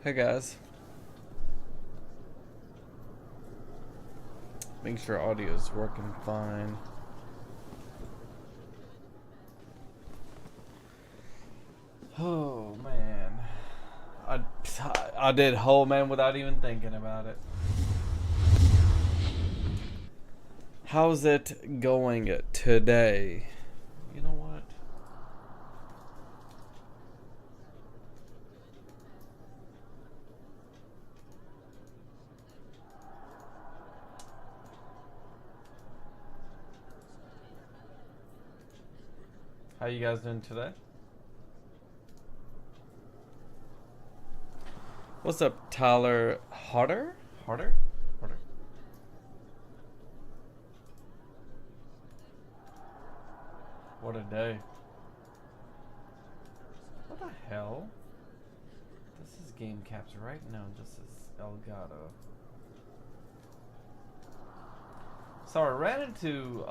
Hey guys. Make sure audio is working fine. Oh man. I did whole man without even thinking about it. How's it going today? You know what? How you guys doing today? What's up, Tyler Harder? Harder? What a day. What the hell? This is game capture right now. This is Elgato. Sorry, ran into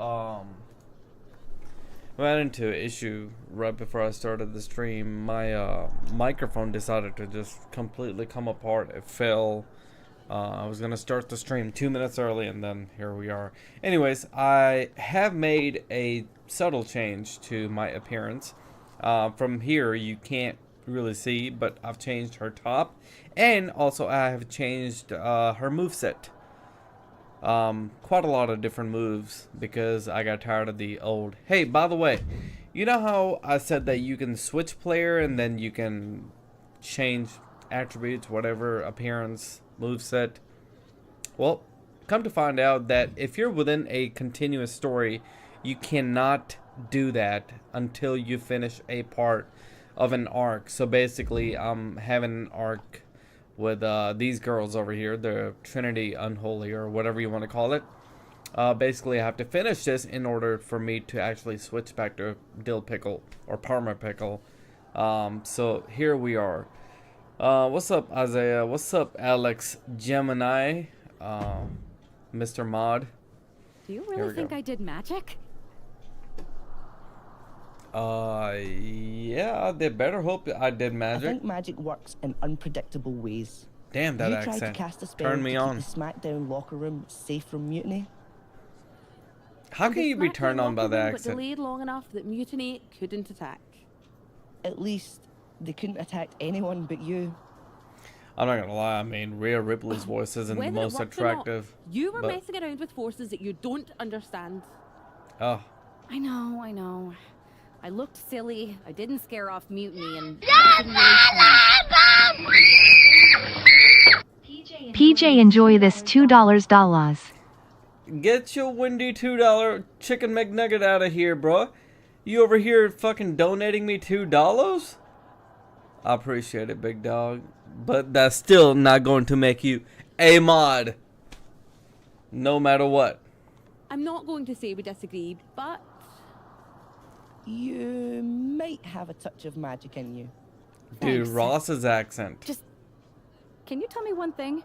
an issue right before I started the stream. My microphone decided to just completely come apart. It fell. I was gonna start the stream 2 minutes early, and then here we are. Anyways, I have made a subtle change to my appearance. From here, you can't really see, but I've changed her top, and also I have changed her moveset. Quite a lot of different moves because I got tired of the old. Hey, by the way, you know how I said that you can switch player and then you can change attributes, whatever, appearance, moveset? Well, come to find out that if you're within a continuous story, you cannot do that until you finish a part of an arc. So basically, I'm having an arc with these girls over here, the Trinity Unholy, or whatever you want to call it. Basically, I have to finish this in order for me to actually switch back to Dill Pickle or Parma Pickle. So here we are. What's up, Isaiah? What's up, Alex Gemini? Mr. Mod. Do you really think I did magic? Yeah, they better hope I did magic. I think magic works in unpredictable ways. Damn, that you accent. You tried to cast a spell Turn me to on. keep the SmackDown locker room safe from mutiny. How can you be turned on by the accent? But delayed long enough that mutiny couldn't attack. At least they couldn't attack anyone but you. I'm not gonna lie, I mean, Rhea Ripley's voice isn't the most attractive. You were messing around with forces that you don't understand. Oh. I know. I looked silly, I didn't scare off mutiny, and PJ, enjoy this $2. Get your windy $2 chicken McNugget out of here, bro. You over here fucking donating me $2? I appreciate it, big dog. But that's still not going to make you a mod. No matter what. I'm not going to say we disagreed, but you might have a touch of magic in you. Dude, Ross's accent. Just, can you tell me one thing?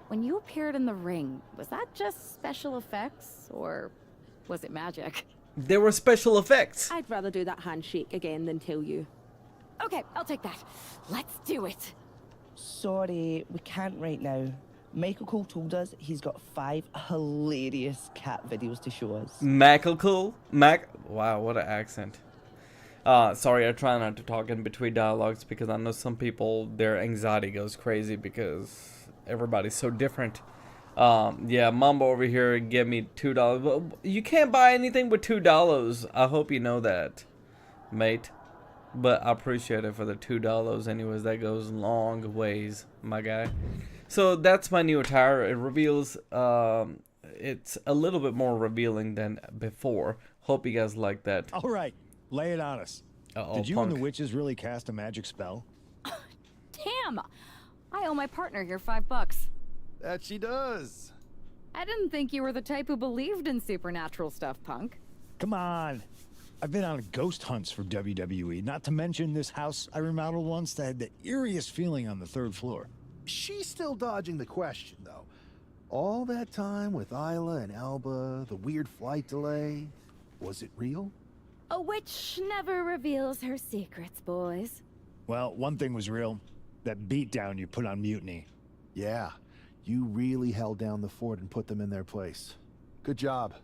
When you appeared in the ring, was that just special effects, or was it magic? There were special effects. I'd rather do that handshake again than tell you. Okay, I'll take that. Let's do it. Sorry, we can't right now. Michael Cole told us he's got 5 hilarious cat videos to show us. Wow, what an accent. Sorry, I try not to talk in between dialogues because I know some people, their anxiety goes crazy because everybody's so different. Yeah, Mambo over here give me $2. You can't buy anything with $2. I hope you know that, mate. But I appreciate it for the $2 anyways. That goes long ways, my guy. So that's my new attire. It reveals, it's a little bit more revealing than before. Hope you guys like that. All right, lay it on us. Did you and the witches really cast a magic spell? Damn! I owe my partner here $5. That she does. I didn't think you were the type who believed in supernatural stuff, punk. Come on. I've been on ghost hunts for WWE, not to mention this house I remodeled once that had the eeriest feeling on the 3rd floor. She's still dodging the question, though. All that time with Isla and Alba, the weird flight delay, was it real? A witch never reveals her secrets, boys. Well, one thing was real. that beatdown you put on Mutiny. Yeah, you really held down the fort and put them in their place. Good job.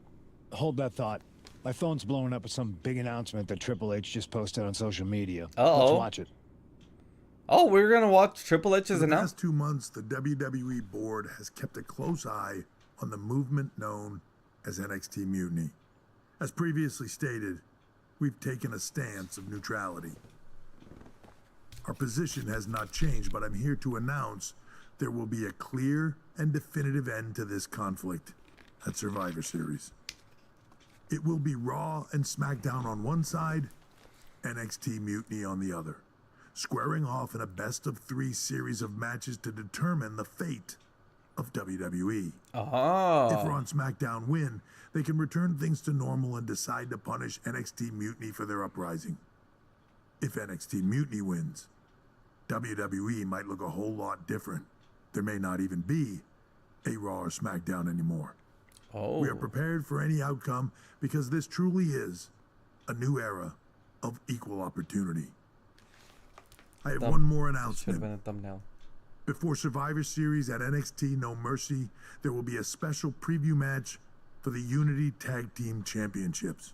Hold that thought. My phone's blowing up with some big announcement that Triple H just posted on social media. Uh-oh. Let's watch it. Oh, we're gonna watch Triple H's For the announcement. past 2 months, the WWE board has kept a close eye on the movement known as NXT Mutiny. As previously stated, we've taken a stance of neutrality. Our position has not changed, but I'm here to announce there will be a clear and definitive end to this conflict at Survivor Series. It will be Raw and SmackDown on one side, NXT Mutiny on the other, squaring off in a best-of-3 series of matches to determine the fate of WWE. Oh. If Raw and SmackDown win, they can return things to normal and decide to punish NXT Mutiny for their uprising. If NXT Mutiny wins, WWE might look a whole lot different. There may not even be a Raw or SmackDown anymore. Oh. We are prepared for any outcome because this truly is a new era of equal opportunity. I have one more Should have announcement. been a thumbnail. Before Survivor Series at NXT No Mercy, there will be a special preview match for the Unity Tag Team Championships.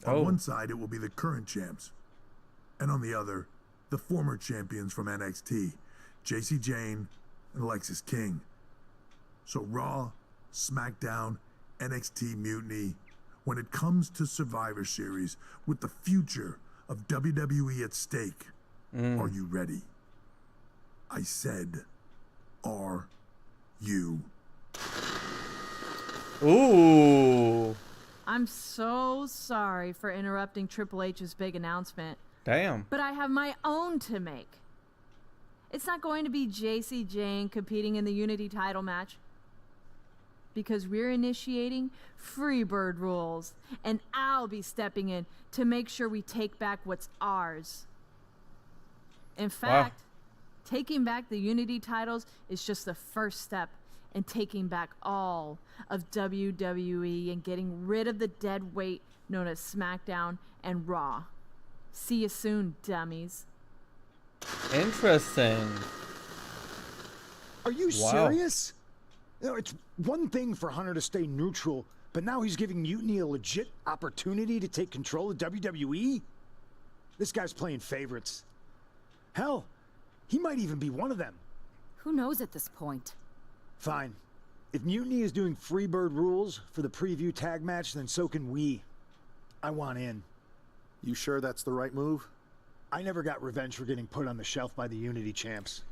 On Oh. one side, it will be the current champs, and on the other, the former champions from NXT, JC Jane and Alexis King. So Raw, SmackDown, NXT Mutiny, when it comes to Survivor Series with the future of WWE at stake, are you ready? I said, are you? Ooh. I'm so sorry for interrupting Triple H's big announcement, Damn. but I have my own to make. It's not going to be JC Jane competing in the Unity title match, because we're initiating Freebird rules, and I'll be stepping in to make sure we take back what's ours. In fact, taking back the Unity titles is just the first step in taking back all of WWE and getting rid of the dead weight known as SmackDown and Raw. See you soon, dummies. Interesting. Are you Wow. serious? You know, it's one thing for Hunter to stay neutral, but now he's giving Mutiny a legit opportunity to take control of WWE? This guy's playing favorites. Hell, he might even be one of them. Who knows at this point? Fine. If Mutiny is doing Freebird rules for the preview tag match, then so can we. I want in. You sure that's the right move? I never got revenge for getting put on the shelf by the Unity champs.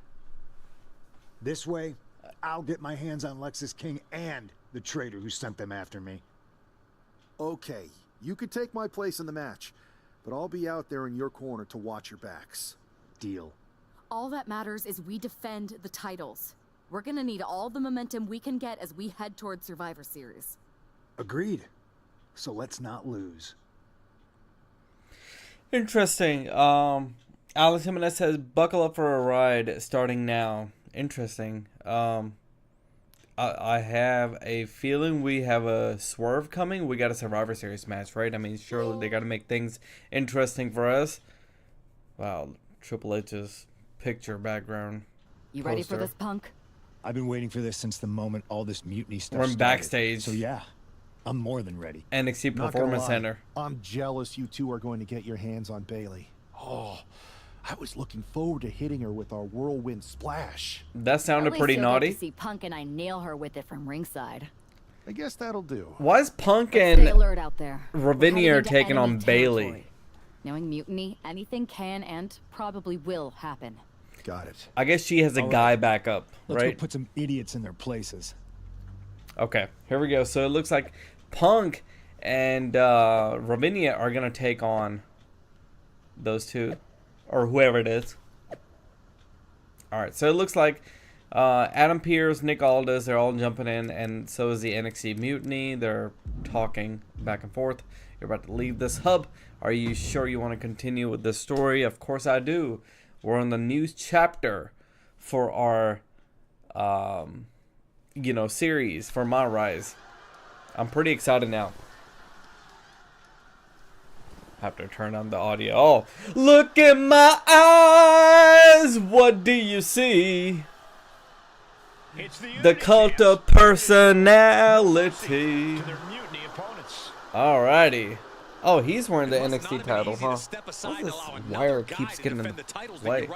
This way, I'll get my hands on Lexis King and the traitor who sent them after me. Okay, you could take my place in the match, but I'll be out there in your corner to watch your backs. Deal. All that matters is we defend the titles. We're gonna need all the momentum we can get as we head towards Survivor Series. Agreed. So let's not lose. Interesting. Alex Jimenez says, buckle up for a ride starting now. Interesting. I have a feeling we have a swerve coming. We got a Survivor Series match, right? I mean, surely they got to make things interesting for us. Wow, Triple H's picture background. You ready for poster. this, Punk? I've been waiting for this since the moment all this mutiny stuff We're in started. backstage. So yeah, I'm more than ready. NXT Not gonna Performance lie, Center. I'm jealous you two are going to get your hands on Bailey. Oh, I was looking forward to hitting her with our whirlwind splash. That sounded At least pretty you'll naughty. Get to see Punk and I nail her with it from ringside. I guess that'll do. Why is Punk Stay and alert out there. We're Ravinia heading into taking on enemy Bailey? territory. Knowing Mutiny, anything can and probably will happen. Got it. I guess she has a guy back up, Let's right? go put some idiots in their places. Okay, here we go. So it looks like Punk and Ravinia are going to take on those two, or whoever it is. All right, so it looks like Adam Pearce, Nick Aldis, they're all jumping in, and so is the NXT Mutiny. They're talking back and forth. You're about to leave this hub. Are you sure you want to continue with this story? Of course I do. We're in the news chapter for our, series for my rise. I'm pretty excited now. Have to turn on the audio. Oh, look in my eyes. What do you see? The cult of personality. Alrighty. Oh, he's wearing the NXT title, huh? This wire keeps getting in the way.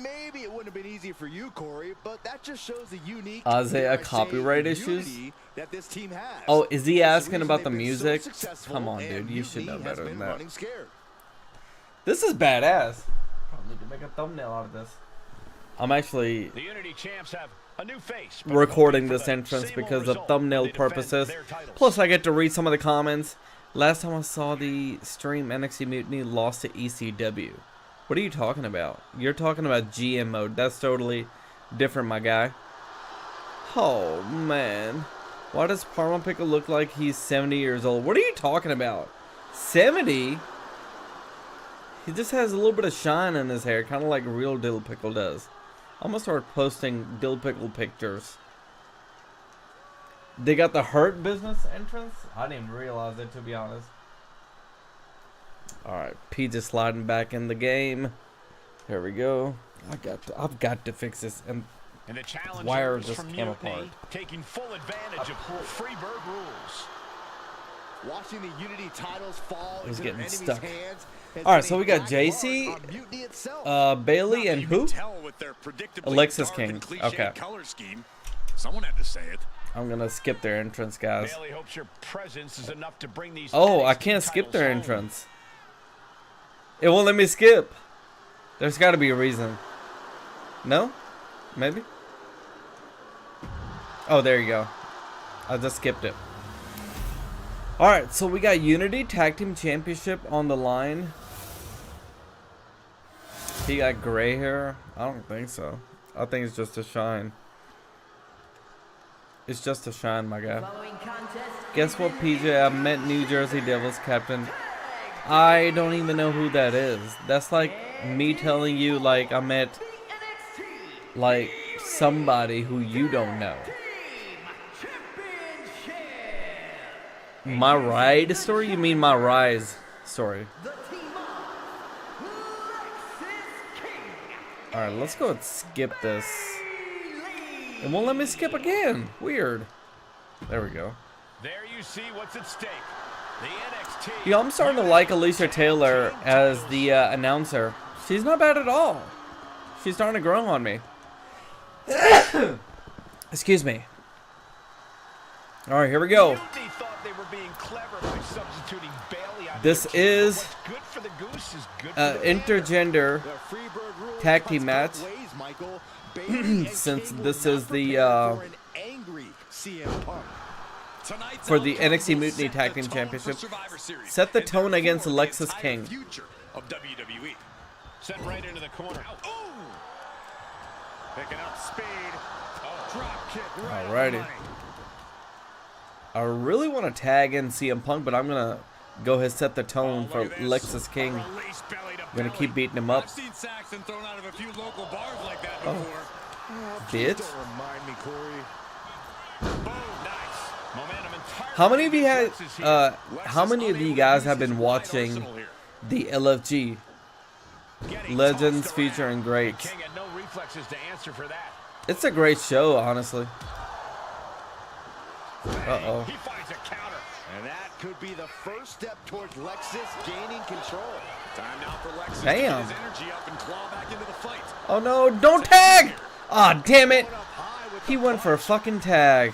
Maybe it wouldn't have been easy for you, Corey, but that just shows the unique Isaiah copyright issues? that this team has. Oh, is he asking about the music? Come on, dude. You should know better than that. This is badass. Probably need to make a thumbnail out of this. I'm actually recording this entrance because of thumbnail purposes. Plus, I get to read some of the comments. Last time I saw the stream, NXT Mutiny lost to ECW. What are you talking about? You're talking about GM mode. That's totally different, my guy. Oh, man. Why does Parma Pickle look like he's 70 years old? What are you talking about? 70? He just has a little bit of shine in his hair, kind of like real Dill Pickle does. I'm gonna start posting Dill Pickle pictures. They got the Hurt Business entrance? I didn't even realize it, to be honest. Alright, P just sliding back in the game. There we go. I've got to fix this. And the wire just came apart. Taking full advantage of Freebird rules. Watching the Unity titles fall It's into getting their stuck. enemies' hands. Alright, so we got JC, Bailey, and who? Alexis King. Okay. Someone had to say it. I'm gonna skip their entrance, guys. Bailey hopes your presence is enough to bring these Oh, I NXT can't skip their titles home. entrance. It won't let me skip. There's got to be a reason. No? Maybe? Oh, there you go. I just skipped it. Alright, so we got Unity Tag Team Championship on the line. He got gray hair? I don't think so. I think it's just a shine. It's just a shine, my guy. Guess what, PJ? I met New Jersey Devils captain. I don't even know who that is. That's like me telling you, like, I met, like, somebody who you don't know. My ride story? You mean my rise story? Alright, let's go and skip this. It won't let me skip again. Weird. There we go. There you see what's at stake. The NXT. Yeah, I'm starting to like Alicia Taylor as the announcer. She's not bad at all. She's starting to grow on me. Excuse me. Alright, here we go. This is intergender tag team match. Since this is the for the NXT Mutiny Tag Team Championship, set the tone against Alexis King. Of WWE. Set right into the corner. Oh! Picking up speed. Oh, drop kick right. Alrighty. I really want to tag in CM Punk, but I'm gonna go ahead and set the tone for Alexis King. I'm gonna keep beating him up. I've seen Saxon thrown out of a few local bars like that before. Bitch. Don't remind me, Corey. Boom, nice. Momentum entirely. How many of you how many of you guys have been watching the LFG Legends featuring Greats? King had no reflexes to answer for that. It's a great show, honestly. Uh-oh. He finds a counter. And that could be the first step towards Lexus gaining control. Time now for Lexus Damn. to get his energy up and claw back into the fight. Oh no, don't tag! Aw, oh, damn it! He went for a fucking tag.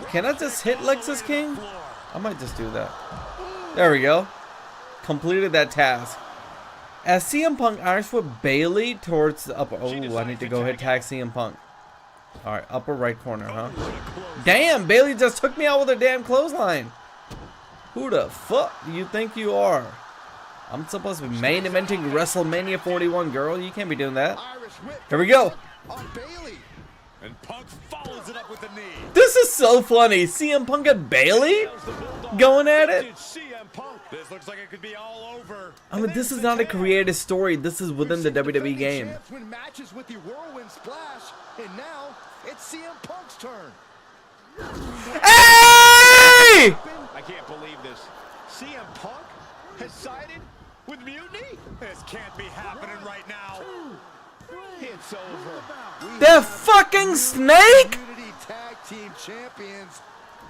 Can I just hit Lexus King? I might just do that. There we go. Completed that task. As CM Punk Irishfoot Bailey towards the upper... Oh, I need to go ahead and tag CM Punk. Alright, upper right corner, huh? Damn, Bailey just took me out with a damn clothesline. Who the fuck do you think you are? I'm supposed to be main eventing WrestleMania 41, girl. You can't be doing that. Here we go. And Punk follows it up with the knee. This is so funny. CM Punk and Bailey going at it. This looks like it could be all over. I mean, this is not a creative story. This is within the WWE game. Win matches with the whirlwind splash, and now it's CM Punk's turn. Hey! I can't believe this. CM Punk has sided with Mutiny? This can't be happening right now. It's over. The fucking snake? Unity Tag Team Champions,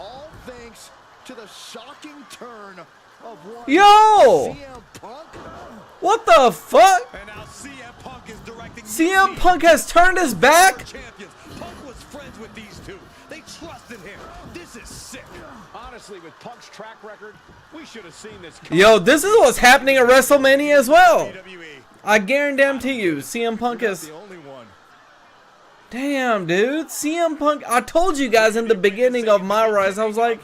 all thanks to the shocking turn of one Yo! CM Punk. What the fuck? And now CM Punk is directing CM Punk has turned his back? champions. Punk was friends with these two. They trusted him. This is sick. Honestly, with Punk's track record, we should have seen this coming. Yo, this is what's happening at WrestleMania as well. WWE. I guarantee you, CM Punk is... The only one. Damn, dude. CM Punk... I told you guys in the beginning of my rise, I was like,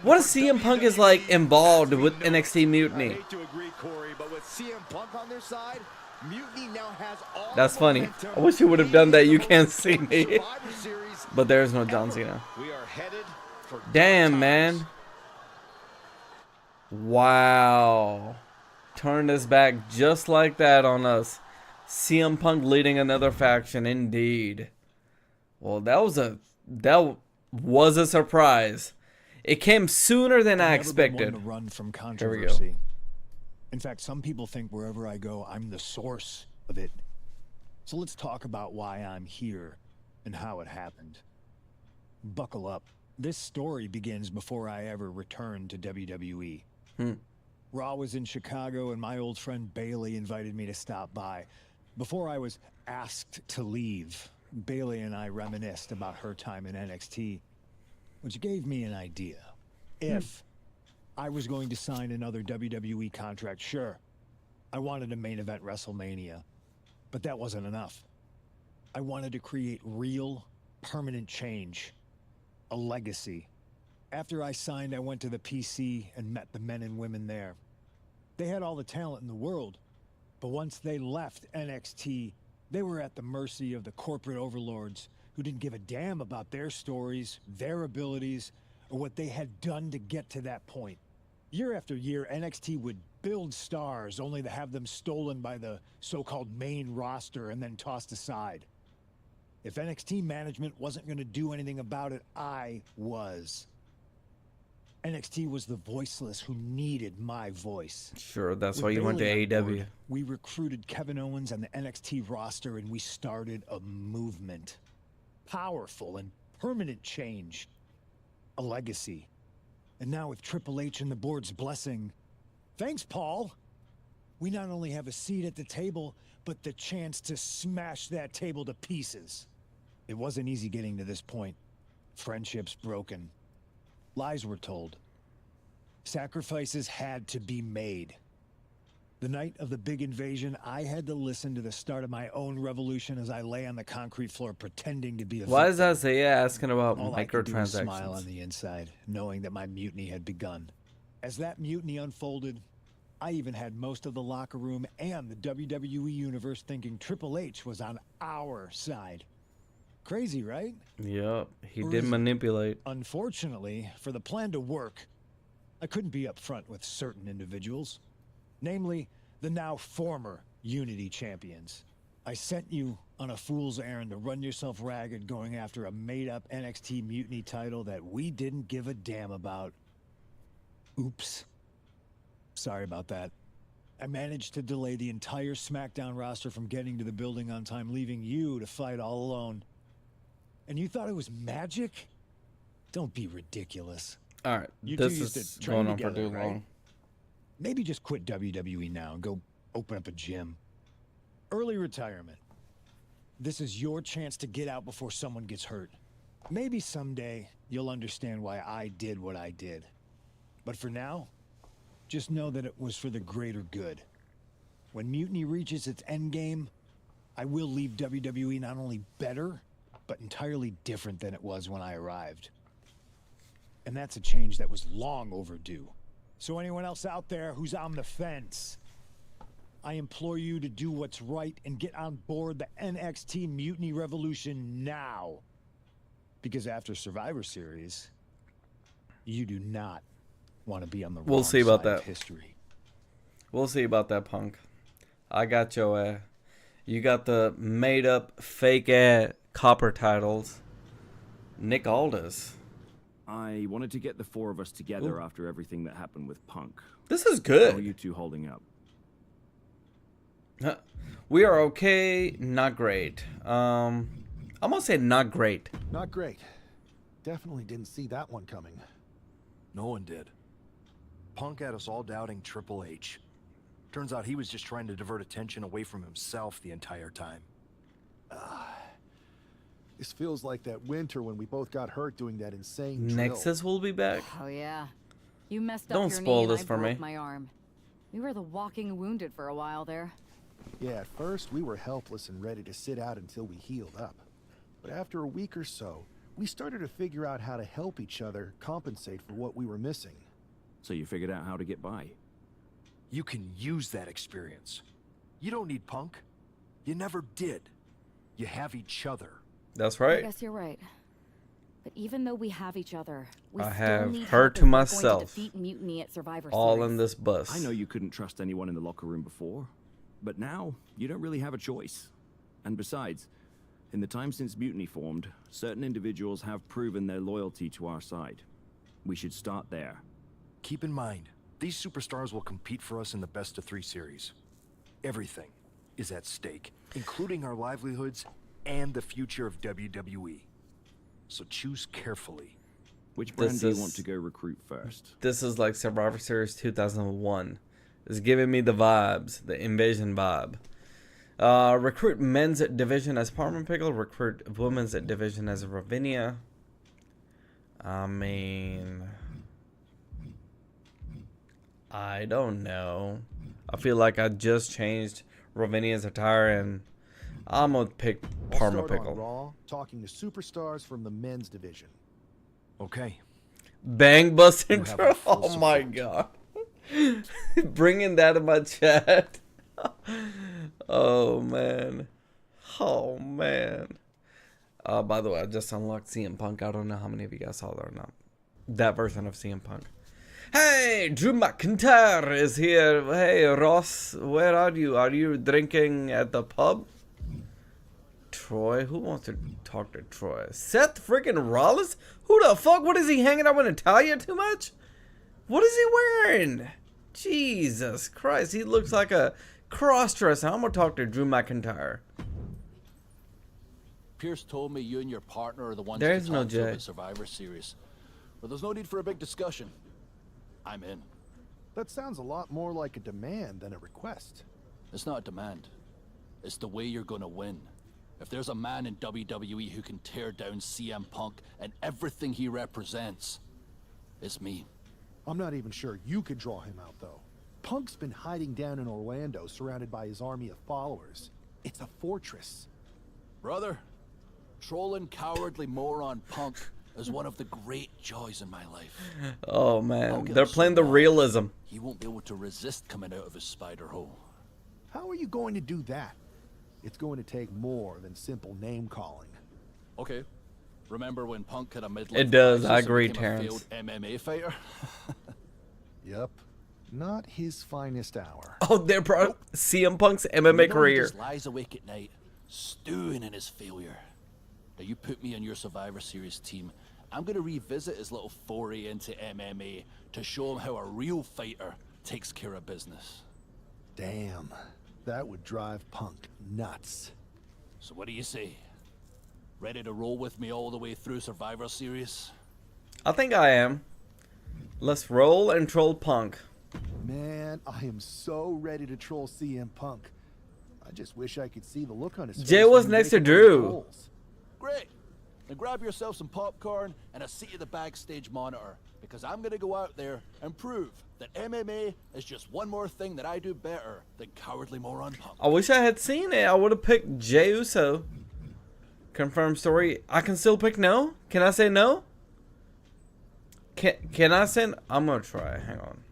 what if CM Punk is, like, involved with NXT I Mutiny? hate to agree, Corey, but with CM Punk on their side, Mutiny now has all That's the funny. momentum I wish you would have done that. You can't see Survivor me. Series But there's no John Cena. We are headed for Damn, dark man. times. Wow. Turned his back just like that on us. CM Punk leading another faction, indeed. Well, that was a surprise. It came sooner than I expected. To run from Here we go. controversy. In fact, some people think wherever I go, I'm the source of it. So let's talk about why I'm here and how it happened. Buckle up. This story begins before I ever returned to WWE. Raw was in Chicago, and my old friend Bailey invited me to stop by. Before I was asked to leave, Bailey and I reminisced about her time in NXT, which gave me an idea. If I was going to sign another WWE contract, sure, I wanted to main event WrestleMania, but that wasn't enough. I wanted to create real, permanent change, a legacy. After I signed, I went to the PC and met the men and women there. They had all the talent in the world, but once they left NXT, they were at the mercy of the corporate overlords who didn't give a damn about their stories, their abilities, or what they had done to get to that point. Year after year, NXT would build stars only to have them stolen by the so-called main roster and then tossed aside. If NXT management wasn't going to do anything about it, I was. NXT was the voiceless who needed my voice. Sure, that's With why you went to Bayley on AEW. board, we recruited Kevin Owens and the NXT roster, and we started a movement. Powerful and permanent change. A legacy. And now with Triple H and the board's blessing, thanks, Paul, we not only have a seat at the table, but the chance to smash that table to pieces. It wasn't easy getting to this point. Friendships broken. Lies were told. Sacrifices had to be made. The night of the big invasion, I had to listen to the start of my own revolution as I lay on the concrete floor pretending to be a Why is victim. Isaiah asking about All I could do was smile on microtransactions? the inside, knowing that my mutiny had begun. As that mutiny unfolded, I even had most of the locker room and the WWE universe thinking Triple H was on our side. Crazy, right? Yep, he Or did is it? manipulate. Unfortunately, for the plan to work, I couldn't be upfront with certain individuals, namely the now former Unity champions. I sent you on a fool's errand to run yourself ragged going after a made-up NXT Mutiny title that we didn't give a damn about. Oops. Sorry about that. I managed to delay the entire SmackDown roster from getting to the building on time, leaving you to fight all alone. And you thought it was magic? Don't be ridiculous. Alright, You two this used to is train going on for together, too right? long. Maybe just quit WWE now and go open up a gym. Early retirement. This is your chance to get out before someone gets hurt. Maybe someday you'll understand why I did what I did. But for now, just know that it was for the greater good. When Mutiny reaches its endgame, I will leave WWE not only better, but entirely different than it was when I arrived. And that's a change that was long overdue. So anyone else out there who's on the fence, I implore you to do what's right and get on board the NXT Mutiny Revolution now. Because after Survivor Series, you do not want to be on the wrong see about side of that. history. We'll see about that, Punk. I got your you got the made up fake copper titles. Nick Aldis. I wanted to get the four of us together after everything that happened with Punk. This is How good. are you two holding up? We are okay, not great. I'm gonna say not great. Not great. Definitely didn't see that one coming. No one did. Punk had us all doubting Triple H. Turns out he was just trying to divert attention away from himself the entire time. This feels like that winter when we both got hurt doing that insane drill. Nexus will be back. Oh yeah. You messed up Don't your spoil knee this and I for broke me. my arm. We were the walking wounded for a while there. Yeah, at first we were helpless and ready to sit out until we healed up. But after a week or so, we started to figure out how to help each other compensate for what we were missing. So you figured out how to get by. You can use that experience. You don't need Punk. You never did. You have each other. That's I right. guess you're right. But even though we have each other, we I still have need her help to if we're going myself. defeat Mutiny at Survivor All Series. in this bus. I know you couldn't trust anyone in the locker room before, but now you don't really have a choice. And besides, in the time since Mutiny formed, certain individuals have proven their loyalty to our side. We should start there. Keep in mind, these superstars will compete for us in the best-of-3 series. Everything is at stake, including our livelihoods and the future of WWE. So choose carefully. Which brand do you want to go recruit first? This is like Survivor Series 2001. It's giving me the vibes, the invasion vibe. Recruit men's division as Parma Pickle. Recruit women's division as Ravinia. I mean, I don't know. I feel like I just changed Ravinia's attire and I'm gonna pick Parma We'll start Pickle. on Raw, talking to superstars from the men's division. Okay. Bang busting You have our full Oh my support. god. Bringing that in my chat. Oh man. Oh man. By the way, I just unlocked CM Punk. I don't know how many of you guys saw that or not. That version of CM Punk. Hey, Drew McIntyre is here. Hey, Ross, where are you? Are you drinking at the pub? Troy? Who wants to talk to Troy? Seth freaking Rollins? Who the fuck? What is he hanging out with Natalia too much? What is he wearing? Jesus Christ, he looks like a cross-dresser. I'm gonna talk to Drew McIntyre. Pierce told me you and your partner are the ones There's to no talk to Jay. about Survivor Series. But there's no need for a big discussion. I'm in. That sounds a lot more like a demand than a request. It's not a demand. It's the way you're gonna win. If there's a man in WWE who can tear down CM Punk and everything he represents, it's me. I'm not even sure you could draw him out, though. Punk's been hiding down in Orlando, surrounded by his army of followers. It's a fortress. Brother, trolling cowardly moron Punk is one of the great joys in my life. Oh I'll man, get they're him playing so the mad, realism. He won't be able to resist coming out of his spider hole. How are you going to do that? It's going to take more than simple name-calling. Okay. Remember when Punk had a midlife It does, crisis I and agree, became a Terrence. failed MMA fighter? Yep. Not his finest hour. Oh, they're CM Punk's You MMA know he career. just lies awake at night, stewing in his failure. Now you put me on your Survivor Series team, I'm gonna revisit his little foray into MMA to show him how a real fighter takes care of business. Damn. That would drive Punk nuts. So what do you say? Ready to roll with me all the way through Survivor Series? I think I am. Let's roll and troll Punk. Man, I am so ready to troll CM Punk. I just wish I could see the look on his face. Jay was when he next to makes those Drew. trolls. Great. Now grab yourself some popcorn and a seat at the backstage monitor, because I'm gonna go out there and prove that MMA is just one more thing that I do better than cowardly moron Punk. I wish I had seen it. I would have picked Jey Uso. Confirmed story. I can still pick no? Can I say no? Can I say? I'm gonna try. Hang on.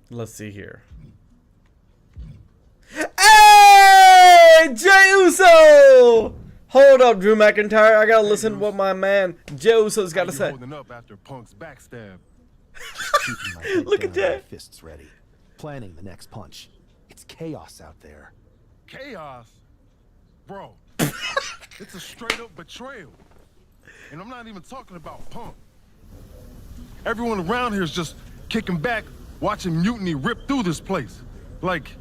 Let's see here. Hey! Jey Uso! Hold up, Drew McIntyre. I gotta listen to what my man Jey Uso's gotta say. Holding up after Punk's backstab. Keeping my head Look at down and my that. fists ready. Planning the next punch. It's chaos out there. Chaos? Bro, it's a straight up betrayal. And I'm not even talking about Punk. Everyone around here is just kicking back, watching Mutiny rip through this place. Like,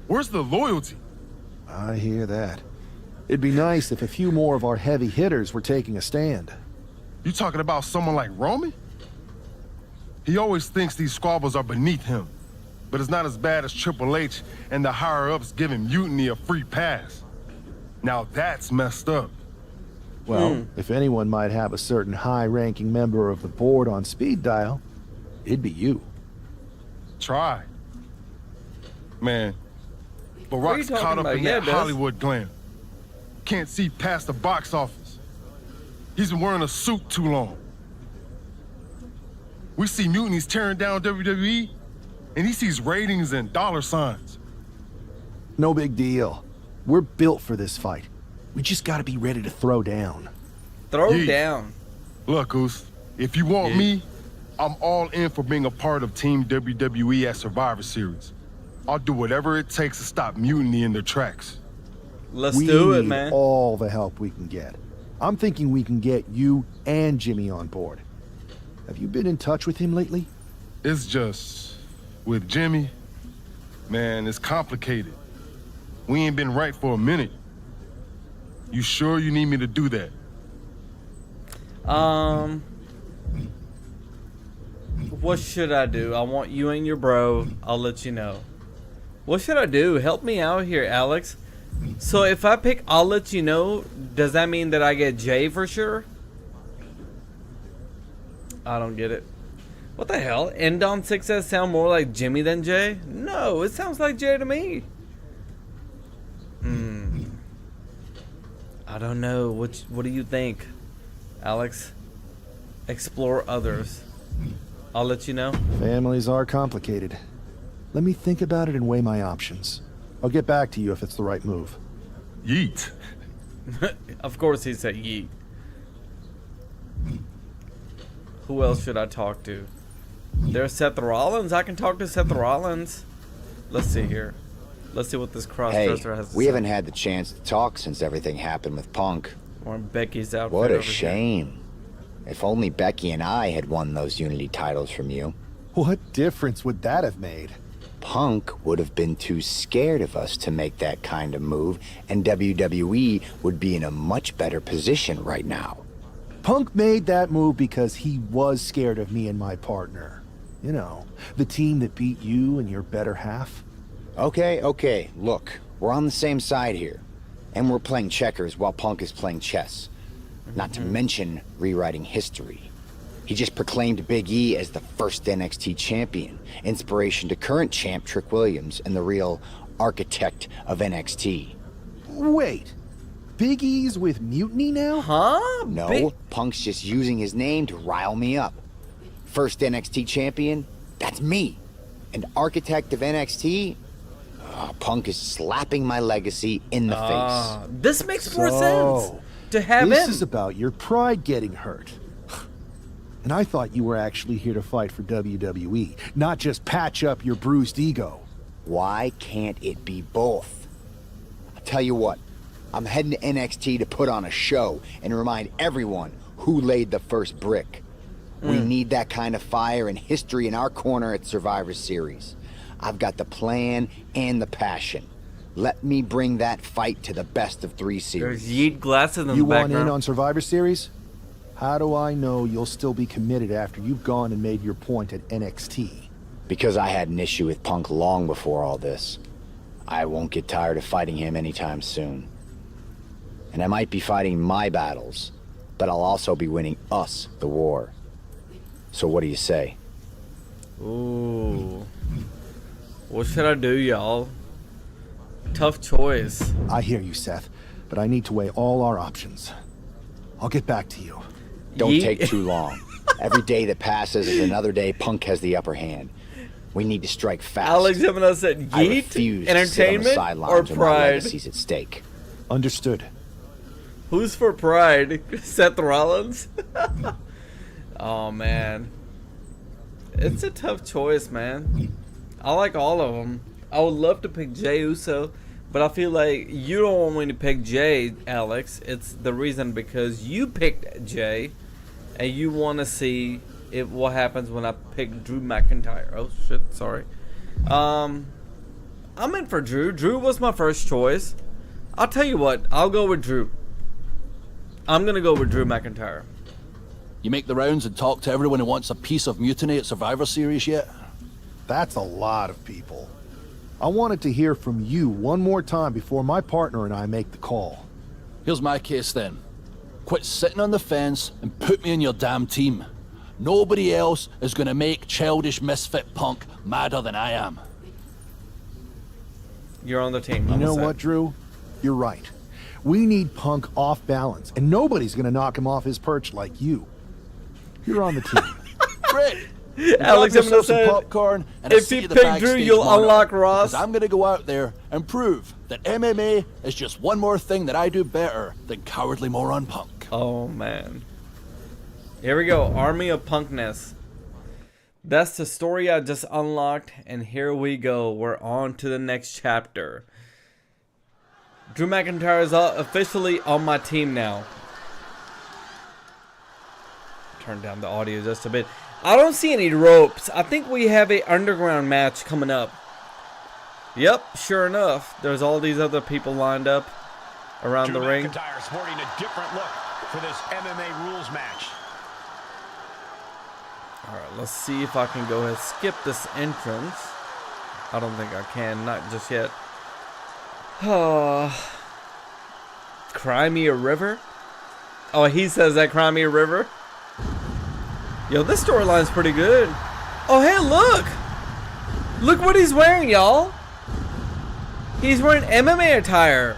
where's the loyalty? I hear that. It'd be nice if a few more of our heavy hitters were taking a stand. You talking about someone like Roman? He always thinks these squabbles are beneath him. But it's not as bad as Triple H and the higher-ups giving Mutiny a free pass. Now that's messed up. Well, if anyone might have a certain high-ranking member of the board on speed dial, it'd be you. Try. Man, What are you Barack's talking caught up about? in Yeah, that Des. Hollywood glam. Can't see past the box office. He's been wearing a suit too long. We see Mutiny's tearing down WWE, and he sees ratings and dollar signs. No big deal. We're built for this fight. We just gotta be ready to throw down. Throw Yeah. down. Look, Goose, if you want me, I'm all in for being a part of Team WWE at Survivor Series. I'll do whatever it takes to stop Mutiny in their tracks. Let's We do it, need man. all the help we can get. I'm thinking we can get you and Jimmy on board. Have you been in touch with him lately? It's just, with Jimmy, man, it's complicated. We ain't been right for a minute. You sure you need me to do that? What should I do? I want you and your bro. I'll let you know. What should I do? Help me out here, Alex. So if I pick I'll let you know, does that mean that I get Jay for sure? I don't get it. What the hell? End on success sound more like Jimmy than Jay? No, it sounds like Jay to me. I don't know. What do you think, Alex? Explore others. I'll let you know. Families are complicated. Let me think about it and weigh my options. I'll get back to you if it's the right move. Yeet. Of course he said yeet. Who else should I talk to? There's Seth Rollins. I can talk to Seth Rollins. Let's see here. Let's see what this crossdresser has to say. We haven't had the chance to talk since everything happened with Punk. Or Becky's outfit. What a over here. shame. If only Becky and I had won those Unity titles from you. What difference would that have made? Punk would have been too scared of us to make that kind of move, and WWE would be in a much better position right now. Punk made that move because he was scared of me and my partner. You know, the team that beat you and your better half. Okay, look, we're on the same side here. And we're playing checkers while Punk is playing chess. Not to mention rewriting history. He just proclaimed Big E as the first NXT champion, inspiration to current champ Trick Williams and the real architect of NXT. Wait, Big E's with Mutiny now? Huh? No, Punk's just using his name to rile me up. First NXT champion? That's me. And architect of NXT? Punk is slapping my legacy in the face. This makes more sense to have this him. is about your pride getting hurt. And I thought you were actually here to fight for WWE, not just patch up your bruised ego. Why can't it be both? I'll tell you what, I'm heading to NXT to put on a show and remind everyone who laid the first brick. We need that kind of fire and history in our corner at Survivor Series. I've got the plan and the passion. Let me bring that fight to the best of 3 series. There's Yeet glasses in the You background. want in on Survivor Series? How do I know you'll still be committed after you've gone and made your point at NXT? Because I had an issue with Punk long before all this. I won't get tired of fighting him anytime soon. And I might be fighting my battles, but I'll also be winning us the war. So what do you say? Ooh. What should I do, y'all? Tough choice. I hear you, Seth, but I need to weigh all our options. I'll get back to you. Don't take too long. Every day that passes is another day Punk has the upper hand. We need to strike fast. Alex Gemini said, I Yeet, refuse to sit on the entertainment, sidelines or when my pride? legacy's at stake. Understood. Who's for pride? Seth Rollins? Oh, man. It's a tough choice, man. I like all of them. I would love to pick Jey Uso, But I feel like you don't want me to pick Jay, Alex. It's the reason because you picked Jay, and you want to see what happens when I pick Drew McIntyre. Oh shit, sorry. I'm in for Drew. Drew was my first choice. I'll tell you what, I'll go with Drew. I'm gonna go with Drew McIntyre. You make the rounds and talk to everyone who wants a piece of Mutiny at Survivor Series yet? That's a lot of people. I wanted to hear from you one more time before my partner and I make the call. Here's my case then. Quit sitting on the fence and put me in your damn team. Nobody else is gonna make childish misfit Punk madder than I am. You're on the team. You know what, Drew? You're right. We need Punk off balance, and nobody's gonna knock him off his perch like you. You're on the team. Great. Alex, I'm gonna say, popcorn and if you pick Drew, you'll unlock Ross. I'm gonna go out there and prove that MMA is just one more thing that I do better than cowardly moron Punk. Oh man. Here we go. Army of Punkness. That's the story I just unlocked, and here we go. We're on to the next chapter. Drew McIntyre is officially on my team now. Turn down the audio just a bit. I don't see any ropes. I think we have an underground match coming up. Yep, sure enough. There's all these other people lined up around the ring. Drew McIntyre sporting a different look for this MMA rules match. Alright, let's see if I can go ahead and skip this entrance. I don't think I can, not just yet. Cry me a river? Oh, he says that, cry me a river? Yo, this storyline's pretty good. Oh, hey, look! Look what he's wearing, y'all! He's wearing MMA attire.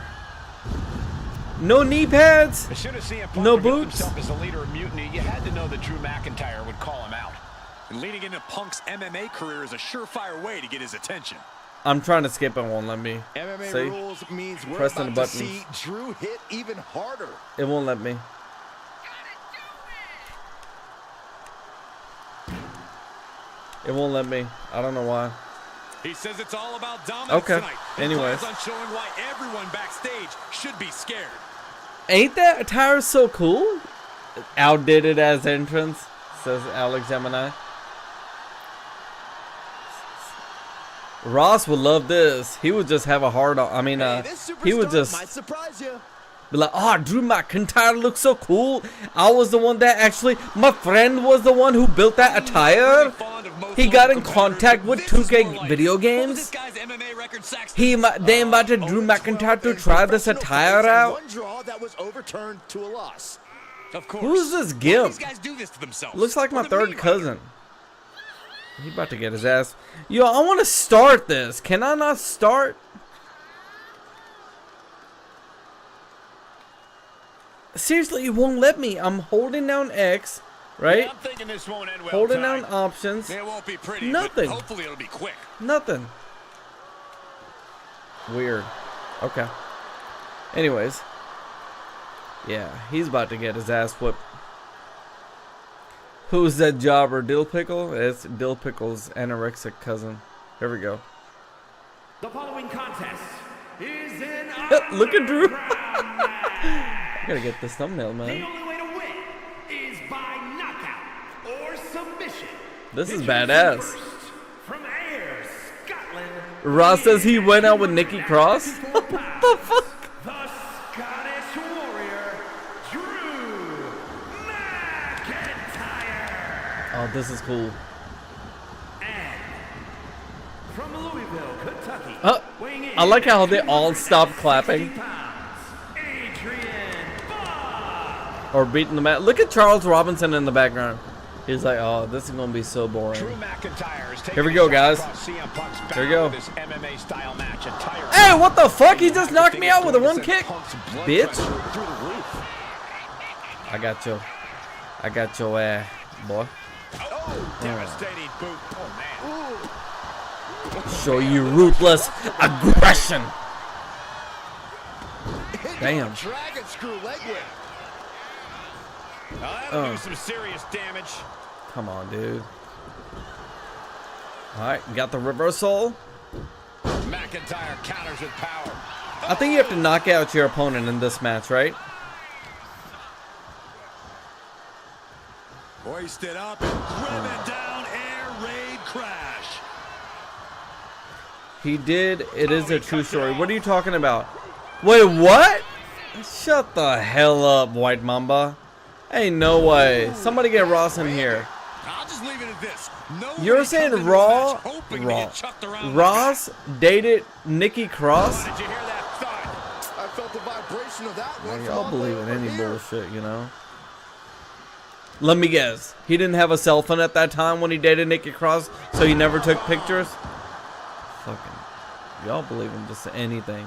No knee pads, As soon as CM Punk no boots. himself as the leader of Mutiny, you had to know that Drew McIntyre would call him out. And leading into Punk's MMA career is a surefire way to get his attention. I'm trying to skip, it won't let me. MMA See? rules means we're Pressing about the to buttons. see Drew hit even harder. It won't let me. It won't let me. I don't know why. He says it's all about dominance tonight. Anyways. He plans on showing why everyone backstage should be scared. Ain't that attire so cool? Outdid it as entrance, says Alex Gemini. Ross would love this. He would just have a hard on. I mean, he would just might surprise you. be like, oh, Drew McIntyre looks so cool. I was the one that actually, my friend was the one who built that attire. He got in contact with 2K video games. They invited Drew McIntyre to try this attire out. One draw that was overturned to a loss. Of course. Who's this gimp? These guys do this to themselves. Looks like my third cousin. He about to get his ass. Yo, I want to start this. Can I not start? Seriously, it won't let me. I'm holding down X, right? Yeah, I'm thinking this won't end well. Holding down options. It won't be pretty. Nothing. But hopefully it'll be quick. Nothing. Weird. Okay. Anyways. Yeah, he's about to get his ass whipped. Who's that jobber? Dill Pickle? It's Dill Pickle's anorexic cousin. Here we go. The following contest is in Look at Drew. I gotta get this thumbnail, man. The only way to win is by knockout or submission. This is badass. From Ayr, Scotland. Ross says he went out with Nikki Cross. What the fuck? The Scottish Warrior, Drew McIntyre. Oh, this is cool. And from Louisville, Kentucky. weighing in I like how they all stop clapping. Or beating the mat. Look at Charles Robinson in the background. He's like, oh, this is going to be so boring. Here we go, guys. Here we go. Hey, what the fuck? He just knocked me out with a one kick? Bitch. I got your ass, boy. Devastating boot. Oh, man. Show you ruthless aggression. Damn. Dragon screw leg whip. That'll do some serious damage. Come on, dude. All right, got the reversal. McIntyre counters with power. I think you have to knock out your opponent in this match, right? Hoisted up and driven down, air raid crash. He did. It is a true story. What are you talking about? Wait, what? Shut the hell up, White Mamba. Ain't no way. Somebody get Ross in here. I'll just leave it at this. You're saying Ross dated Nikki Cross? Did you hear that thud? I felt the vibration of that one. Y'all believe in any bullshit, you know? Let me guess. He didn't have a cell phone at that time when he dated Nikki Cross, so he never took pictures? Fucking. Y'all believe in just anything.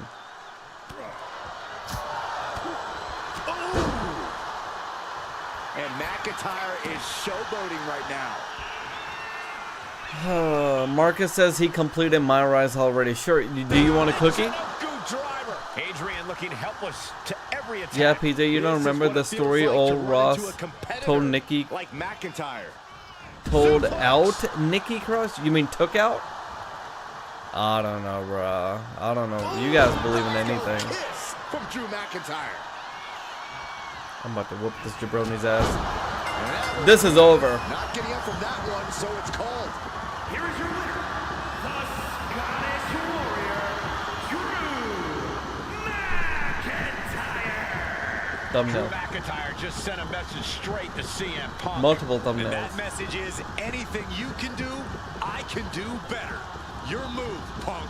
And McIntyre is showboating right now. Marcus says he completed My Rise already. Sure. Do you want a cookie? Adrian looking helpless to every attack. Yeah, PJ, you don't remember the story old Ross told Nikki like McIntyre. Told out Nikki Cross? You mean took out? I don't know, bro. I don't know. You guys believe in anything. From Drew McIntyre. I'm about to whoop this jabroni's ass. This is over. Not getting up from that one, so it's called. Here is your winner, the Scottish Warrior, Drew McIntyre. Thumbnail. Drew McIntyre just sent a message straight to CM Punk. Multiple thumbnails. And that message is, anything you can do, I can do better. Your move, Punk.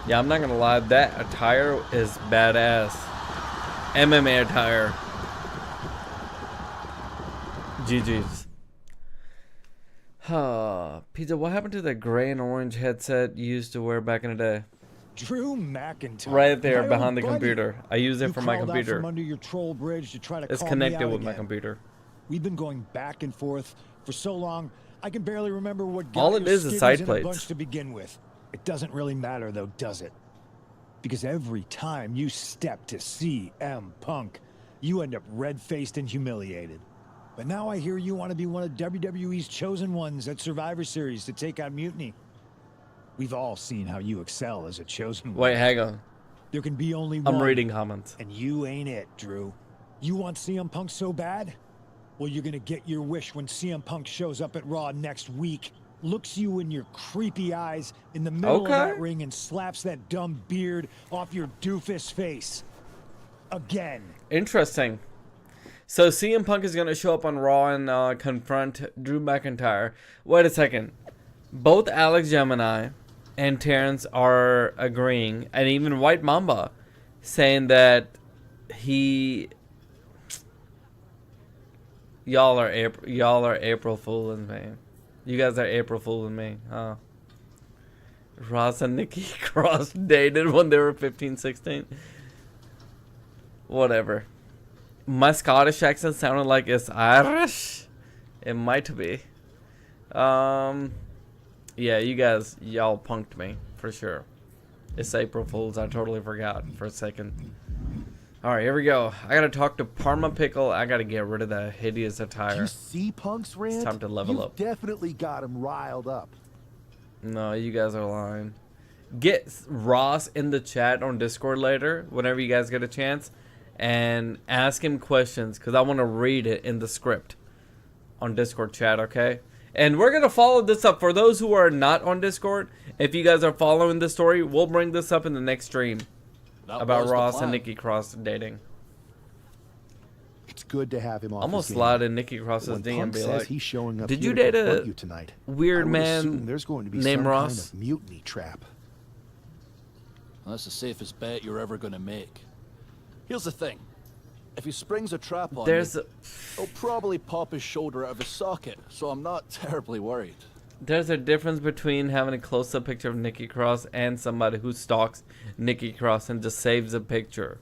Yeah, I'm not gonna lie, that attire is badass. MMA attire. GG's. Pizza, what happened to the gray and orange headset you used to wear back in the day? Drew McIntyre. Right there My behind the old buddy. computer. I use it You for my crawled out computer. from under your troll bridge to try to It's call me connected out with my again. computer. We've been going back and forth for so long, I can barely remember what got All it your is skivvies side in a plates. bunch to begin with. It doesn't really matter though, does it? Because every time you step to CM Punk, you end up red-faced and humiliated. But now I hear you want to be one of WWE's chosen ones at Survivor Series to take out Mutiny. We've all seen how you excel as a chosen one. Wait, hang on. There can be only one. I'm reading comments. And you ain't it, Drew. You want CM Punk so bad? Well, you're gonna get your wish when CM Punk shows up at Raw next week, looks you in your creepy eyes in the middle of that ring and slaps that dumb beard off your doofus face. Again. Interesting. So CM Punk is going to show up on Raw and confront Drew McIntyre. Wait a second. Both Alex Gemini and Terrence are agreeing, and even White Mamba saying that y'all are April fooling me. You guys are April fooling me, huh? Ross and Nikki Cross dated when they were 15, 16. Whatever. My Scottish accent sounded like it's Irish. It might be. Yeah, y'all punked me for sure. It's April Fools. I totally forgot for a second. All right, here we go. I gotta talk to Parma Pickle. I gotta get rid of that hideous attire. You see Punk's rant? It's time to level You've up. definitely got him riled up. No, you guys are lying. Get Ross in the chat on Discord later, whenever you guys get a chance, and ask him questions, because I want to read it in the script on Discord chat, okay? And we're going to follow this up. For those who are not on Discord, if you guys are following the story, we'll bring this up in the next stream about Ross and Nikki Cross dating. It's good to have him off. Almost his slide game. in Nikki Cross's When DM Punk and be says like, he's showing up did here you to date confront a you tonight, weird I would man assume there's going to be named some Ross? kind of mutiny trap. That's the safest bet you're ever going to make. Here's the thing. If he springs a trap on There's me, he'll probably pop his shoulder out of his socket, so I'm not terribly worried. There's a difference between having a close-up picture of Nikki Cross and somebody who stalks Nikki Cross and just saves a picture.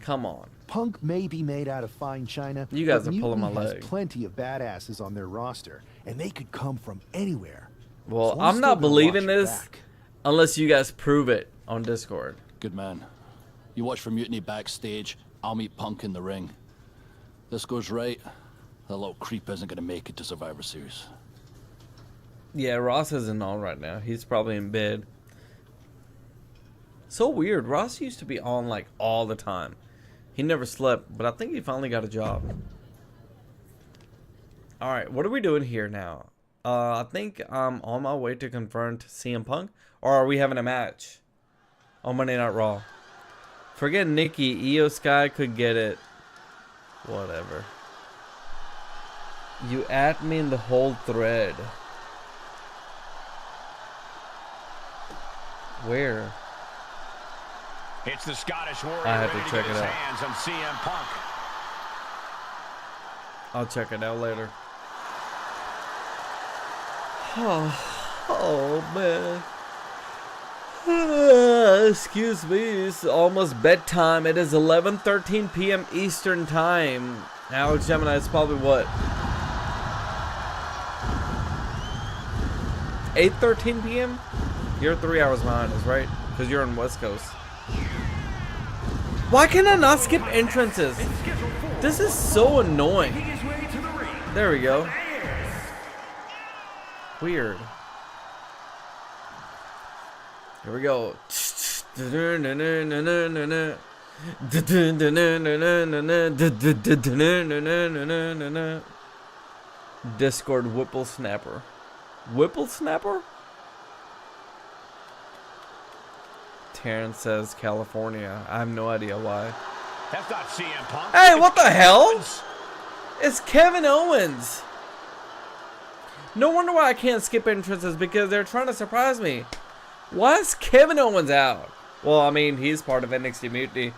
Come on. Punk may be made out of fine china. You guys but are pulling my Mutiny leg. has plenty of badasses on their roster, and they could come from anywhere. Well, So I'm still not gonna believing watch your this back. unless you guys prove it on Discord. Good man. You watch for Mutiny backstage, I'll meet Punk in the ring. This goes right, that little creep isn't going to make it to Survivor Series. Yeah, Ross isn't on right now. He's probably in bed. So weird. Ross used to be on like all the time. He never slept, but I think he finally got a job. Alright, what are we doing here now? I think I'm on my way to confront CM Punk. Or are we having a match on Monday Night Raw? Forget Nikki. Io Sky could get it. Whatever. You at me in the whole thread. Where? It's the Scottish Warrior. I have to check it out. Hands on CM Punk. I'll check it out later. Oh man. Excuse me, it's almost bedtime. It is 11:13 p.m. Eastern Time. Alex Gemini, it's probably what? 8:13 p.m.? You're 3 hours behind us, right? Because you're on West Coast. Why can I not skip entrances? This is so annoying. There we go. Weird. Here we go. Discord Whipple Snapper. Whipple Snapper? Terrence says California. I have no idea why. That's not CM Punk. Hey, what the hell? It's Kevin Owens. No wonder why I can't skip entrances, because they're trying to surprise me. Why is Kevin Owens out? Well, I mean, he's part of NXT Mutiny.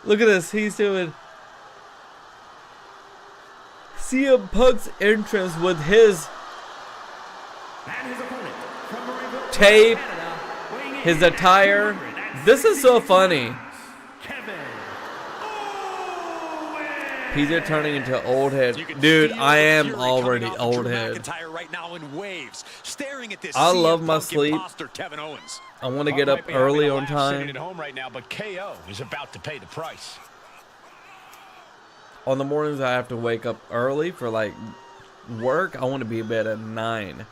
Look at this. He's doing CM Punk's entrance with his tape, his attire. This is so funny. PJ turning into old head. Dude, I am already old head. Right now in waves, staring at this I love my Punk sleep. imposter, Kevin Owens. I want to get up early on Sitting time. at home right now, but KO is about to pay the price. On the mornings I have to wake up early for like work. I want to be in bed at 9.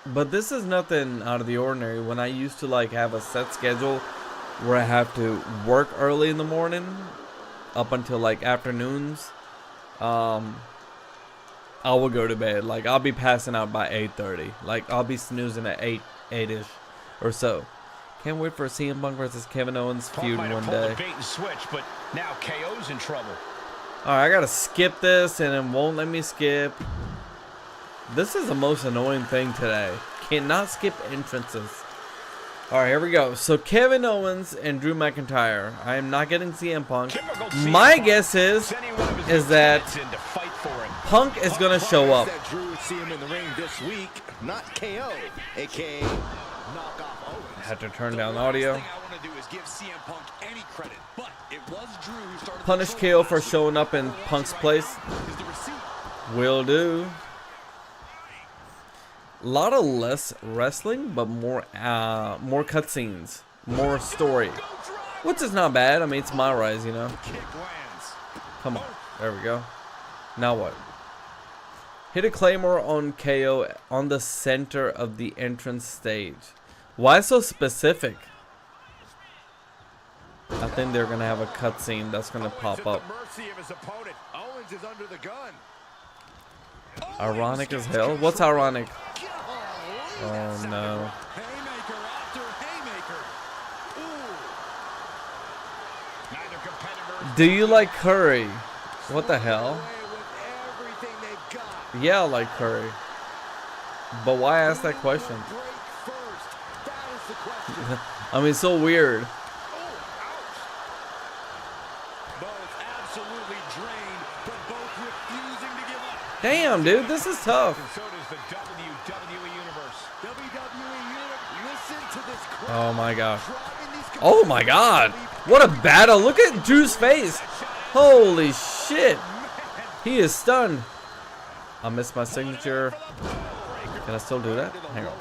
But this is nothing out of the ordinary. When I used to like have a set schedule where I have to work early in the morning up until like afternoons, I will go to bed. Like I'll be passing out by 8:30. Like I'll be snoozing at 8-ish or so. Can't wait for a CM Punk versus Kevin Owens feud one day. The bait and switch, but now KO's in trouble. Alright, I gotta skip this and it won't let me skip. This is the most annoying thing today. Cannot skip entrances. Alright, here we go. So Kevin Owens and Drew McIntyre. I am not getting CM Punk. My guess is that Punk is gonna show up. Drew would see him in the ring this week, not KO, aka knock off Owens. Had to turn down audio. I want to do is give CM Punk any credit, but it was Drew who started. Punish KO for showing up in Punk's place. Will do. A lot of less wrestling, but more cutscenes, more story, which is not bad. I mean, it's my rise, you know. Come on, there we go. Now what? Hit a Claymore on KO on the center of the entrance stage. Why so specific? I think they're gonna have a cutscene that's gonna pop up. Ironic as hell. What's ironic? Oh no. Do you like curry? What the hell? Yeah, I like curry. But why ask that question? I mean, so weird. Damn, dude, this is tough. Oh my gosh. Oh my god. What a battle. Look at Drew's face. Holy shit. He is stunned. I missed my signature. Can I still do that? Hang on.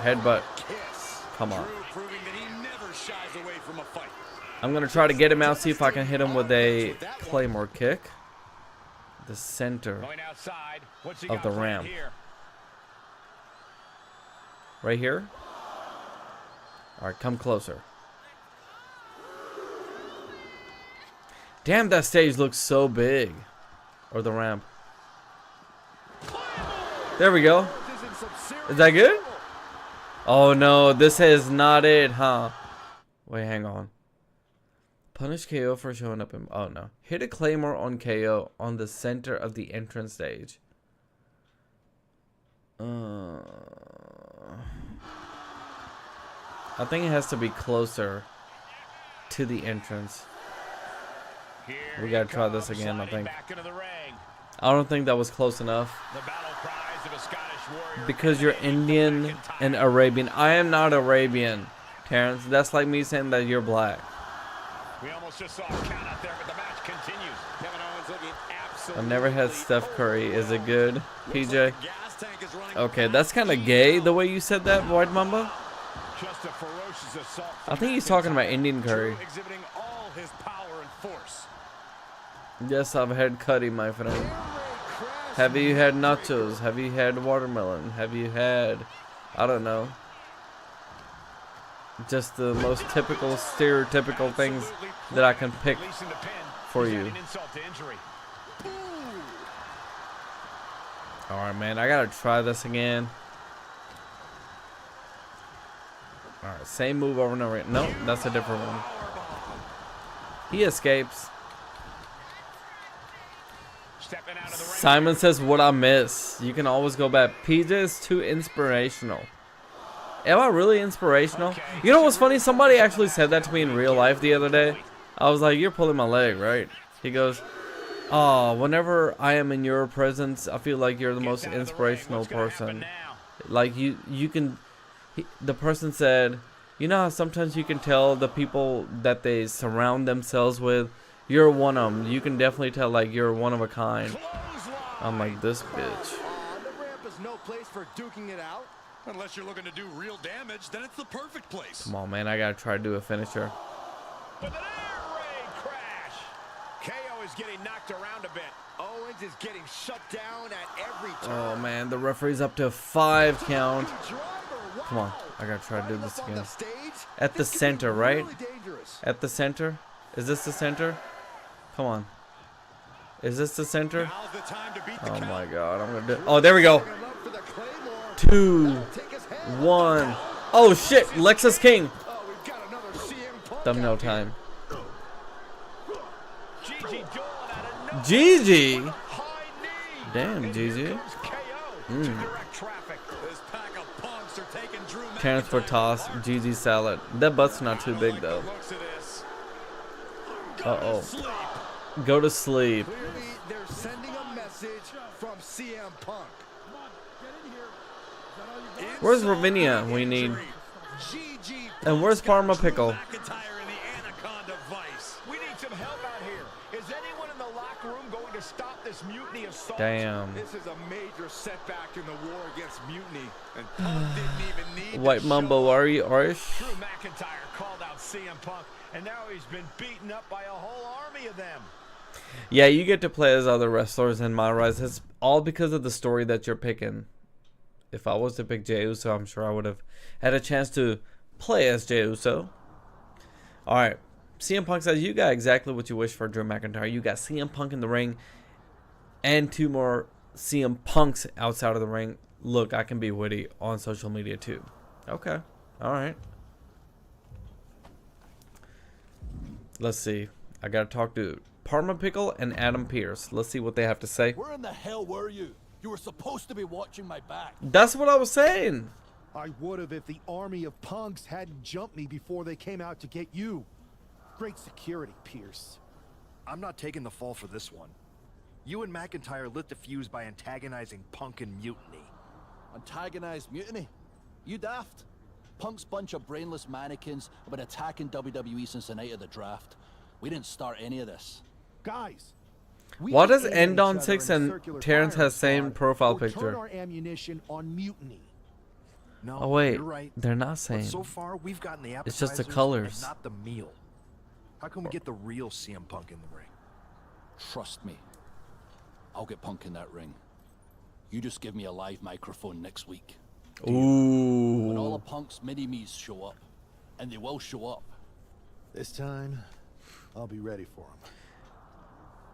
Headbutt. Come on. I'm going to try to get him out, see if I can hit him with a Claymore kick. The center of the ramp. Right here? Alright, come closer. Damn, that stage looks so big. Or the ramp. There we go. Is that good? Oh no, this is not it, huh? Wait, hang on. Punish KO for showing up in... Oh no. Hit a claymore on KO on the center of the entrance stage. I think it has to be closer to the entrance. We gotta try this again, I think. I don't think that was close enough. Because you're Indian and Arabian. I am not Arabian, Terrence. That's like me saying that you're black. We almost just saw a count out there, but the match continues. Kevin Owens looking absolutely... I've never had Steph Curry. Is it good, PJ? Okay, that's kind of gay the way you said that, White Mamba. Just a ferocious assault. I think he's talking about Indian curry. Exhibiting all his power and force. Yes, I've had curry, my friend. Have you had nachos? Have you had watermelon? Have you had, I don't know, just the most typical, stereotypical things that I can pick for you. Alright, man, I gotta try this again. Alright, same move over and over again. Nope, that's a different one. He escapes. Simon says, what I miss. You can always go back. PJ is too inspirational. Am I really inspirational? You know what's funny? Somebody actually said that to me in real life the other day. I was like, you're pulling my leg, right? He goes, oh, whenever I am in your presence, I feel like you're the most inspirational person. Like, you can... the person said, you know how sometimes you can tell the people that they surround themselves with, you're one of them. You can definitely tell, like, you're one of a kind. I'm like, this bitch. The ramp is no place for duking it out. Unless you're looking to do real damage, then it's the perfect place. Come on, man. I gotta try to do a finisher. With an air raid crash. KO is getting knocked around a bit. Owens is getting shut down at every turn. Oh, man. The referee's up to 5 count. Come on. I gotta try to do this again. At the center, right? At the center? Is this the center? Come on. Is this the center? Oh my god, I'm gonna do it. Oh, there we go. 2, 1. Oh shit, Lexus King. Thumbnail time. Gigi. Damn, Gigi. Terrence for toss. Gigi salad. That butt's not too big though. Uh-oh. Go to sleep. Clearly, they're sending a message from CM Punk. Where's Ravinia? We need. And where's Parma Pickle? We need some help out here. Is anyone in the locker room going to stop this mutiny assault? Damn. This is a major setback in the war against mutiny. And Punk didn't even need White Mumbo, are you Irish? Drew McIntyre called out CM Punk, and now he's been beaten up by a whole army of them. Yeah, you get to play as other wrestlers in my rise. It's all because of the story that you're picking. If I was to pick Jey Uso, I'm sure I would have had a chance to play as Jey Uso. Alright. CM Punk says, you got exactly what you wish for, Drew McIntyre. You got CM Punk in the ring and 2 more CM Punks outside of the ring. Look, I can be witty on social media too. Okay. Alright. Let's see. I gotta talk to Parma Pickle and Adam Pearce. Let's see what they have to say. Where in the hell were you? You were supposed to be watching my back. That's what I was saying. I would have if the army of punks hadn't jumped me before they came out to get you. Great security, Pierce. I'm not taking the fall for this one. You and McIntyre lit the fuse by antagonizing Punk and Mutiny. Antagonized Mutiny? You daft? Punk's bunch of brainless mannequins have been attacking WWE since the night of the draft. We didn't start any of this. Guys, why does End on 6 and Terrence has same profile picture? Our ammunition on Mutiny. No, Oh wait, you're right. they're not But saying. so far, we've gotten the It's just the appetizers colors. and not the meal. How can we get the real CM Punk in the ring? Trust me. I'll get Punk in that ring. You just give me a live microphone next week. When all of Punk's mini-me's show up, and they will show up. This time, I'll be ready for him.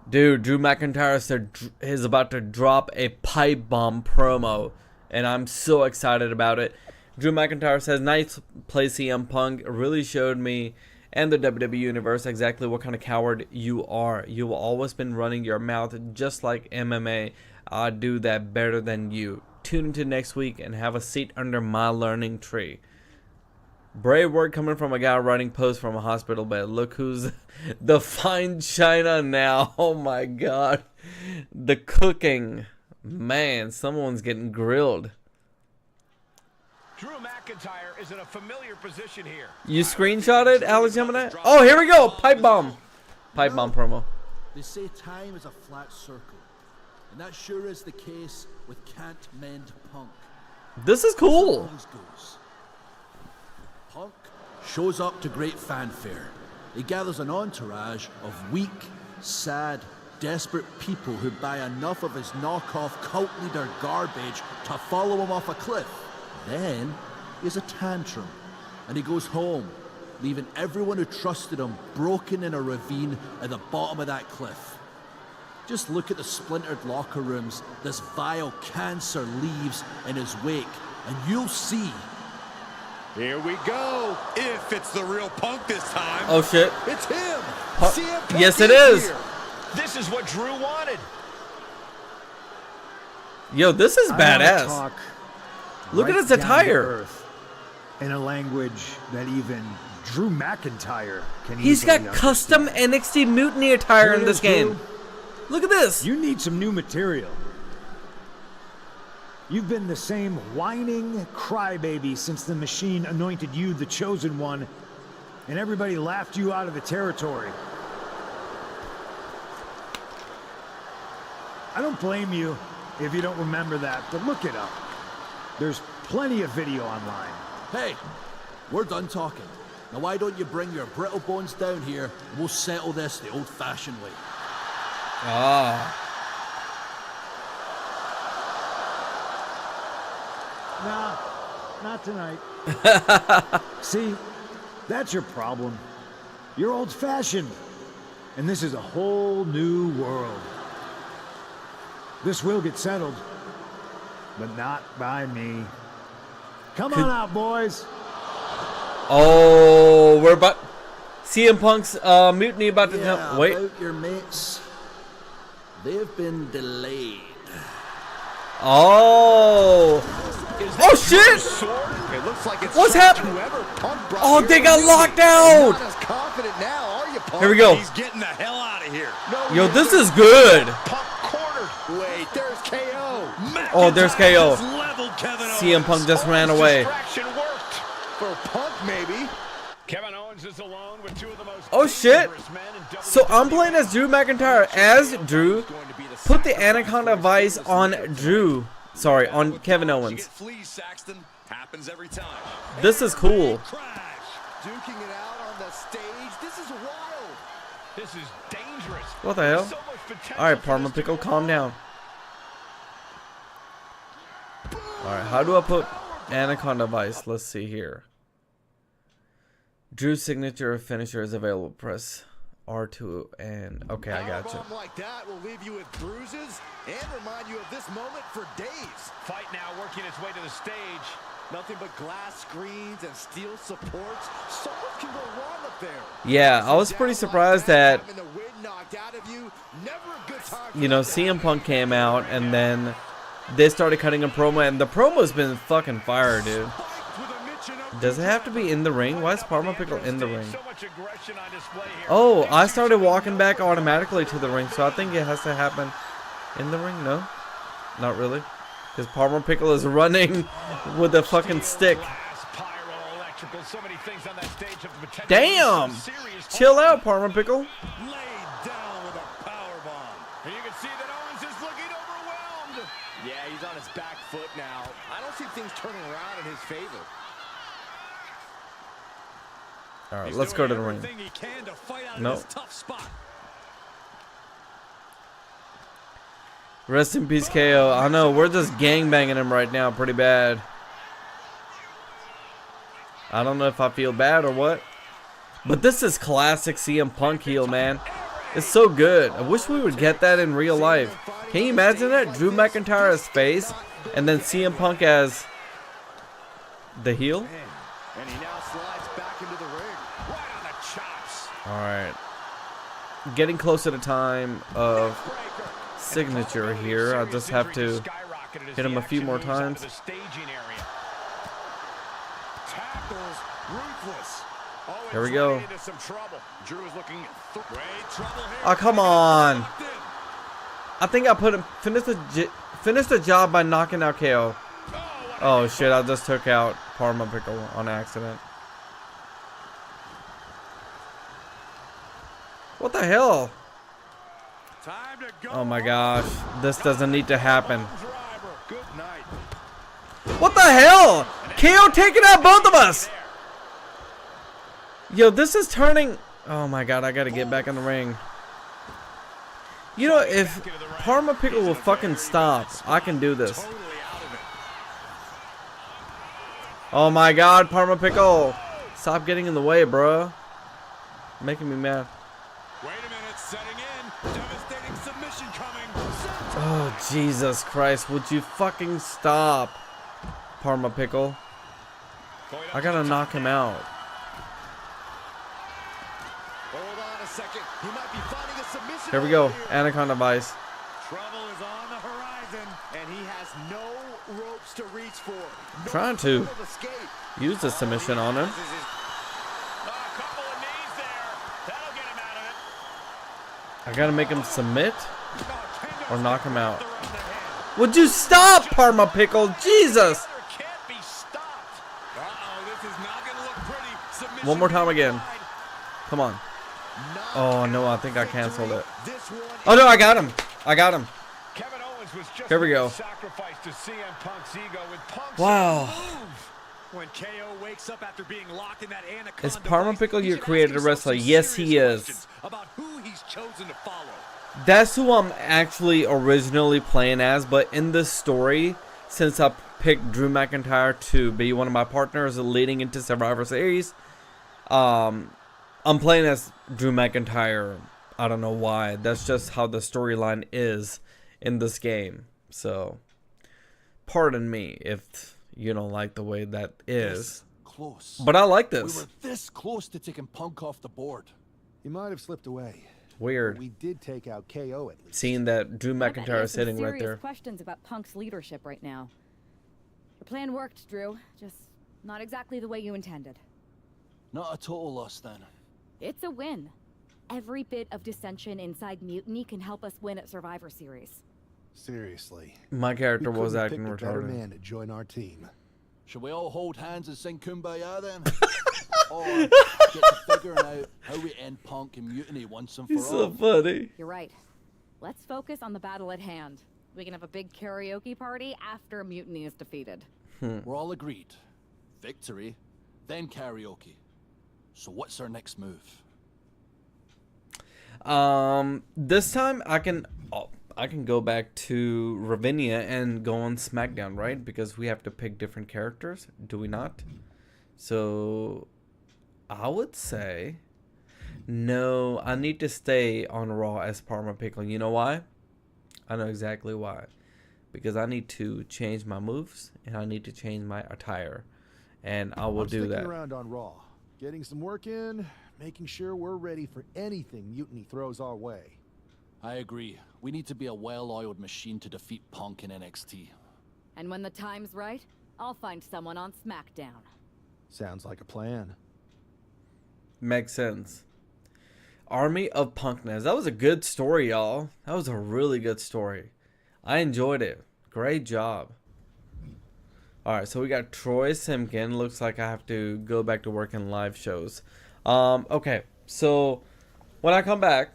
Dude, Drew McIntyre said he's about to drop a pipe bomb promo, and I'm so excited about it. Drew McIntyre says, "Nice play, CM Punk. It really showed me and the WWE Universe exactly what kind of coward you are. You've always been running your mouth just like MMA. I do that better than you. Tune into next week and have a seat under my learning tree." Brave word coming from a guy writing posts from a hospital bed. Look who's the fine china now. Oh my god. The cooking. Man, someone's getting grilled. Drew McIntyre is in a familiar position here. You screenshotted, Alex Gemini? Oh, here we go. Pipe bomb. Pipe bomb promo. They say time is a flat circle, and that sure is the case with Can't Mend Punk. This is cool. Punk shows up to great fanfare. He gathers an entourage of weak, sad, desperate people who buy enough of his knockoff cult leader garbage to follow him off a cliff. Then he has a tantrum, and he goes home, leaving everyone who trusted him broken in a ravine at the bottom of that cliff. Just look at the splintered locker rooms this vile cancer leaves in his wake, and you'll see. Here we go. If it's the real Punk this time. Oh shit. It's him. CM Punk yes, it is. Here. This is what Drew wanted. Yo, this is badass. Look at his attire. In a language that even Drew McIntyre can. He's got custom NXT Mutiny attire in this game. Drew. Look at this. You need some new material. You've been the same whining crybaby since the Machine anointed you the chosen one, and everybody laughed you out of the territory. I don't blame you if you don't remember that, but look it up. There's plenty of video online. Hey, we're done talking. Now why don't you bring your brittle bones down here and we'll settle this the old-fashioned way. Ah. Nah, not tonight. See, that's your problem. You're old-fashioned, and this is a whole new world. This will get settled, but not by me. Come on out, boys. Oh, we're about CM Punk's mutiny about to come. Wait. About your mates. They've been delayed. Oh. Oh shit! It looks like it's what's happening? Oh, they got locked out. Here we go. He's getting the hell out of here. Yo, this is good. Wait, there's KO. Oh, there's KO. CM Punk just ran away. For Punk, maybe. Kevin Owens is alone with two of the most. Oh shit! So I'm playing as Drew McIntyre. As Drew, put the Anaconda Vice on Drew. Sorry, on Kevin Owens. This is cool. Duking it out on the stage. This is wild. This is dangerous. What the hell? Alright, Parma Pickle, calm down. Alright, how do I put Anaconda Vice? Let's see here. Drew's signature finisher is available. Press R2 and okay, I got you. Like that will leave you with bruises and remind you of this moment for days. Fight now working its way to the stage. Nothing but glass screens and steel supports. So much can go wrong up there. Yeah, I was pretty surprised that you know CM Punk came out and then they started cutting a promo, and the promo's been fucking fire, dude. Does it have to be in the ring? Why is Parma Pickle in the ring? Oh, I started walking back automatically to the ring, so I think it has to happen in the ring. No, not really, because Parma Pickle is running with a fucking stick. Damn! Chill out, Parma Pickle. Yeah, he's on his back foot now. I don't see things turning around in his favor. All right, let's go to the ring. No. Rest in peace, KO. I know, we're just gangbanging him right now pretty bad. I don't know if I feel bad or what. But this is classic CM Punk heel, man. It's so good. I wish we would get that in real life. Can you imagine that? Drew McIntyre as face, and then CM Punk as the heel? And he now slides back into the ring. Right on the chops. Alright. Getting close to the time of signature here. I'll just have to hit him a few more times. Here we go. Oh, come on. I think I put him, finished the job by knocking out KO. Oh shit, I just took out Parma Pickle on accident. What the hell? Oh my gosh, this doesn't need to happen. What the hell? KO taking out both of us. Yo, this is turning. Oh my god, I gotta get back in the ring. You know, if Parma Pickle will fucking stop, I can do this. Oh my god, Parma Pickle. Stop getting in the way, bro. Making me mad. Wait a minute, setting in. Devastating submission coming. Oh, Jesus Christ. Would you fucking stop, Parma Pickle? I gotta knock him out. Hold on a second. He might be finding a submission. Here we go. Anaconda Vice. Trouble is on the horizon, and he has no ropes to reach for. No Trying to use the submission on him. I gotta make him submit or knock him out. Would you stop, Parma Pickle? Jesus! One more time again. Come on. Oh no, I think I canceled it. Oh no, I got him. I got him. Here we go. Wow. When KO wakes up after being locked in that anaconda, is Parma Pickle your creative wrestler? Yes, he is. About who he's chosen to follow. That's who I'm actually originally playing as, but in this story, since I picked Drew McIntyre to be one of my partners leading into Survivor Series, I'm playing as Drew McIntyre. I don't know why. That's just how the storyline is in this game. So, pardon me if you don't like the way that is. Close. But I like this. We were this close to taking Punk off the board. He might have slipped away. Weird. We did take out KO at least. Seeing that Drew McIntyre is sitting right there. Questions about Punk's leadership right now. The plan worked, Drew. Just not exactly the way you intended. Not a total loss then. It's a win. Every bit of dissension inside Mutiny can help us win at Survivor Series. Seriously. My character was acting retarded. Better retarded. man to join our team. Should we all hold hands and sing Kumbaya then? Or get to figuring out how we end Punk and Mutiny once and for all? He's so funny. You're right. Let's focus on the battle at hand. We can have a big karaoke party after Mutiny is defeated. We're all agreed. Victory, then karaoke. So what's our next move? This time I can go back to Ravinia and go on SmackDown, right? Because we have to pick different characters, do we not? So I would say no, I need to stay on Raw as Parma Pickle. You know why? I know exactly why. Because I need to change my moves and I need to change my attire. And I will do that. Sticking around on Raw, getting some work in, making sure we're ready for anything Mutiny throws our way. I agree. We need to be a well-oiled machine to defeat Punk in NXT. And when the time's right, I'll find someone on SmackDown. Sounds like a plan. Makes sense. Army of Punkness. That was a good story, y'all. That was a really good story. I enjoyed it. Great job. Alright, so we got Troy Simkin. Looks like I have to go back to working live shows. Okay, so when I come back,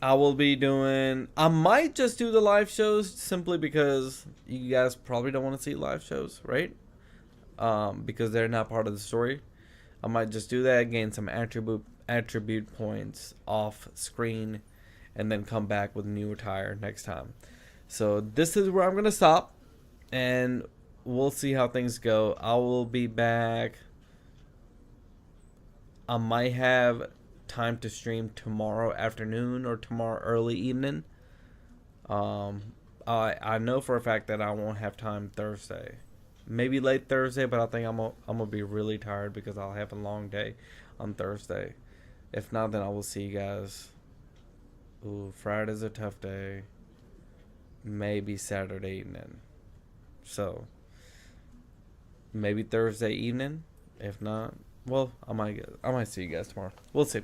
I will be doing... I might just do the live shows simply because you guys probably don't want to see live shows, right? Because they're not part of the story. I might just do that, gain some attribute points off screen, and then come back with a new attire next time. So this is where I'm going to stop, and we'll see how things go. I will be back I might have time to stream tomorrow afternoon or tomorrow early evening. I know for a fact that I won't have time Thursday. Maybe late Thursday, but I think I'm gonna be really tired because I'll have a long day on Thursday. If not, then I will see you guys. Ooh, Friday's a tough day. Maybe Saturday evening. So maybe Thursday evening. If not, well, I might see you guys tomorrow. We'll see.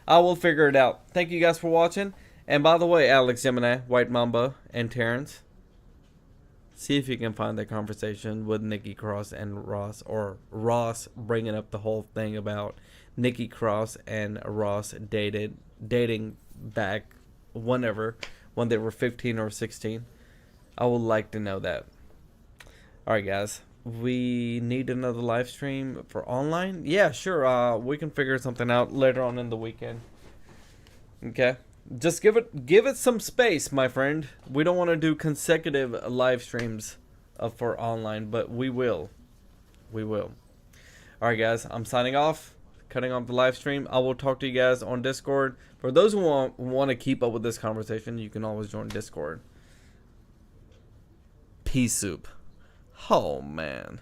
I will figure it out. Thank you guys for watching. And by the way, Alex, Gemini, White Mamba, and Terrence, see if you can find that conversation with Nikki Cross and Ross, or Ross bringing up the whole thing about Nikki Cross and Ross dating back whenever, when they were 15 or 16. I would like to know that. Alright guys, we need another live stream for online? Yeah, sure. We can figure something out later on in the weekend. Okay? Just give it some space, my friend. We don't want to do consecutive live streams for online, but we will. We will. Alright guys, I'm signing off. Cutting off the live stream. I will talk to you guys on Discord. For those who want to keep up with this conversation, you can always join Discord. Peace soup. Oh man.